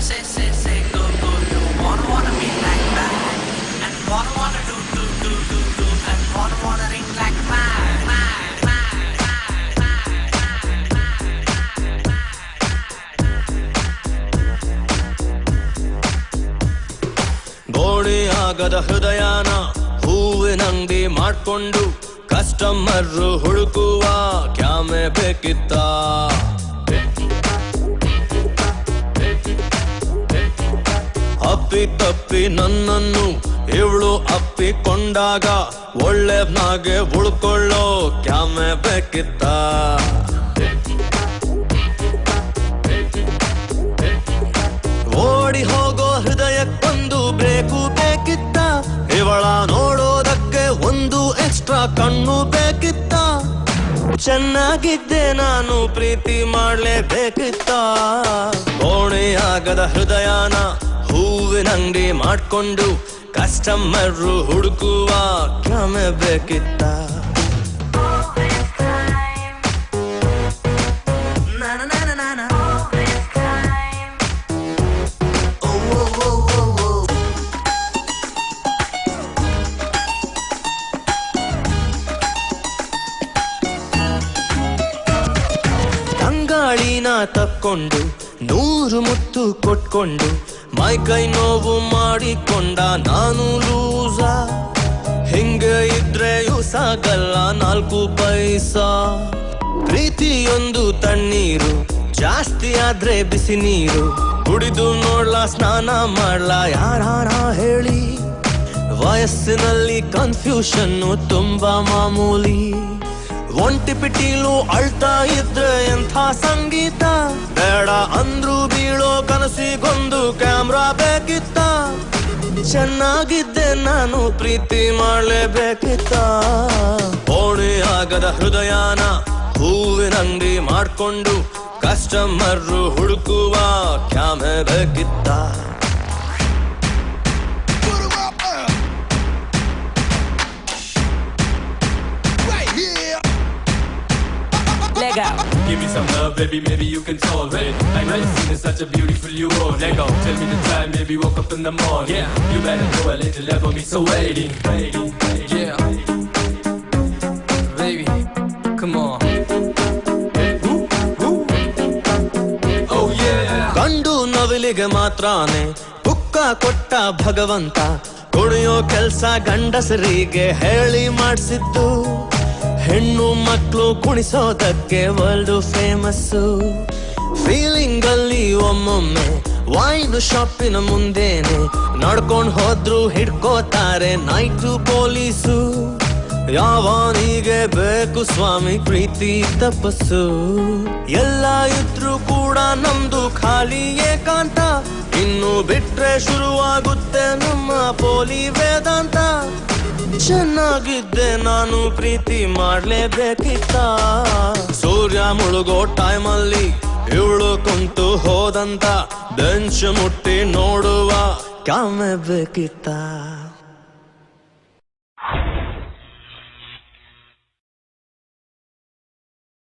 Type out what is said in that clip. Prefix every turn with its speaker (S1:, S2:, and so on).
S1: say, go, go. You wanna be like that, and wanna do, and wanna ring like mad.
S2: ಗೋಡಿ ಆಗದ ಹೃದಯನ ಹೂವಿನಂಗಡಿ ಮಾಡ್ಕೊಂಡು customer ಹುಡುಕುವ ಕ್ಯಾಮೆ ಬೇಕಿತ್ತ ಅಪ್ಪಿ ತಪ್ಪಿ ನನ್ನನ್ನು ಇವಳು ಅಪ್ಪಿಕೊಂಡಾಗ ಒಳ್ಳೆನಾಗೆ ಉಳ್ಕೊಳ್ಳೋ ಕ್ಯಾಮೆ ಬೇಕಿತ್ತ ಓಡಿ ಹೋಗೋ ಹೃದಯಕ್ಕೊಂದು ಬ್ರೇಕು ಬೇಕಿತ್ತ ಇವಳ ನೋಡೋದಕ್ಕೆ ಒಂದು ಎಕ್ಸ್ಟ್ರಾ ಕಣ್ಣು ಬೇಕಿತ್ತ ಚೆನ್ನಾಗಿದ್ದೆ ನಾನು ಪ್ರೀತಿ ಮಾಡ್ಲೇಬೇಕಿತ್ತ ಕೋಣೆಯಾಗದ ಹೃದಯನ ಹೂವಿನಂಗಡಿ ಮಾಡ್ಕೊಂಡು ಕಸ್ಟಮರ್ ಹುಡುಕುವ ಕ್ರಮೆ ಬೇಕಿತ್ತ ತಂಗಾಳಿನ ತಕ್ಕೊಂಡು 100 ಮುತ್ತು ಕೊಟ್ಕೊಂಡು ಮೈ ಕೈ ನೋವು ಮಾಡಿಕೊಂಡ ನಾನು ಲೂಸ ಹಿಂಗೆ ಇದ್ರೆಯೂ ಸಾಗಲ್ಲ 4 ಪೈಸಾ ಪ್ರೀತಿಯೊಂದು ತಣ್ಣೀರು ಜಾಸ್ತಿ ಆದ್ರೆ ಬಿಸಿ ನೀರು ಕುಡಿದು ನೋಡ್ಲಾ ಸ್ನಾನ ಮಾಡ್ಲಾ ಯಾರಾರ ಹೇಳಿ ವಯಸ್ಸಿನಲ್ಲಿ ಕನ್ಫ್ಯೂಷನ್ನು ತುಂಬಾ ಮಾಮೂಲಿ ಒಂಟಿ ಪಿಟೀಲು ಅಳ್ತಾ ಇದ್ರೆ ಎಂಥ ಸಂಗೀತ ಬೇಡ ಅಂದ್ರು ಬೀಳೋ ಕನಸಿಗೊಂದು ಕ್ಯಾಮ್ರಾ ಬೇಕಿತ್ತ ಚೆನ್ನಾಗಿದ್ದೆ ನಾನು ಪ್ರೀತಿ ಮಾಡ್ಲೇಬೇಕಿತ್ತ ಓಣಿ ಆಗದ ಹೃದಯನ ಹೂವಿನಂಗಡಿ ಮಾಡ್ಕೊಂಡು ಕಸ್ಟಮರ್ ಹುಡುಕುವ ಕ್ಯಾಮೆ ಬೇಕಿತ್ತ
S3: Give me some love, baby, maybe you can tolerate. I know you've seen such a beautiful you all. Lego, tell me the time, maybe woke up in the morning. Yeah, you better go a little level me, so waiting. Yeah, baby, come on. Oh yeah.
S2: ಗಂಡು ನವಿಲಿಗೆ ಮಾತ್ರಾನೆ ಪುಕ್ಕ ಕೊಟ್ಟ ಭಗವಂತ ಕುಣಿಯೋ ಕೆಲ್ಸ ಗಂಡಸರಿಗೆ ಹೇಳಿ ಮಾಡಿಸಿದ್ದು ಹೆಣ್ಣು ಮಕ್ಕಳು ಕುಣಿಸೋದಕ್ಕೆ world famous feeling ಅಲ್ಲಿ ಒಮ್ಮೊಮ್ಮೆ ವೈನ್ ಶಾಪಿನ ಮುಂದೇನೆ ನಡ್ಕೊಂಡು ಹೋದ್ರು ಹಿಡ್ಕೋತಾರೆ ನೈಟು ಪೊಲೀಸು ಯಾವನಿಗೆ ಬೇಕು ಸ್ವಾಮಿ ಪ್ರೀತಿ ತಪಸ್ಸು ಎಲ್ಲ ಇದ್ರು ಕೂಡ ನಮ್ದು ಖಾಲಿ ಏಕಾಂತ ಇನ್ನು ಬಿಟ್ರೆ ಶುರುವಾಗುತ್ತೆ ನಮ್ಮ ಪೋಲಿ ವೇದಾಂತ ಚೆನ್ನಾಗಿದ್ದೆ ನಾನು ಪ್ರೀತಿ ಮಾಡ್ಲೇಬೇಕಿತ್ತ ಸೂರ್ಯ ಮುಳುಗೋ ಟೈಮಲ್ಲಿ ಇವಳು ಕುಂತು ಹೋದಂತ ಬೆಂಚ್ ಮುಟ್ಟಿ ನೋಡುವ ಕ್ಯಾಮೆ ಬೇಕಿತ್ತ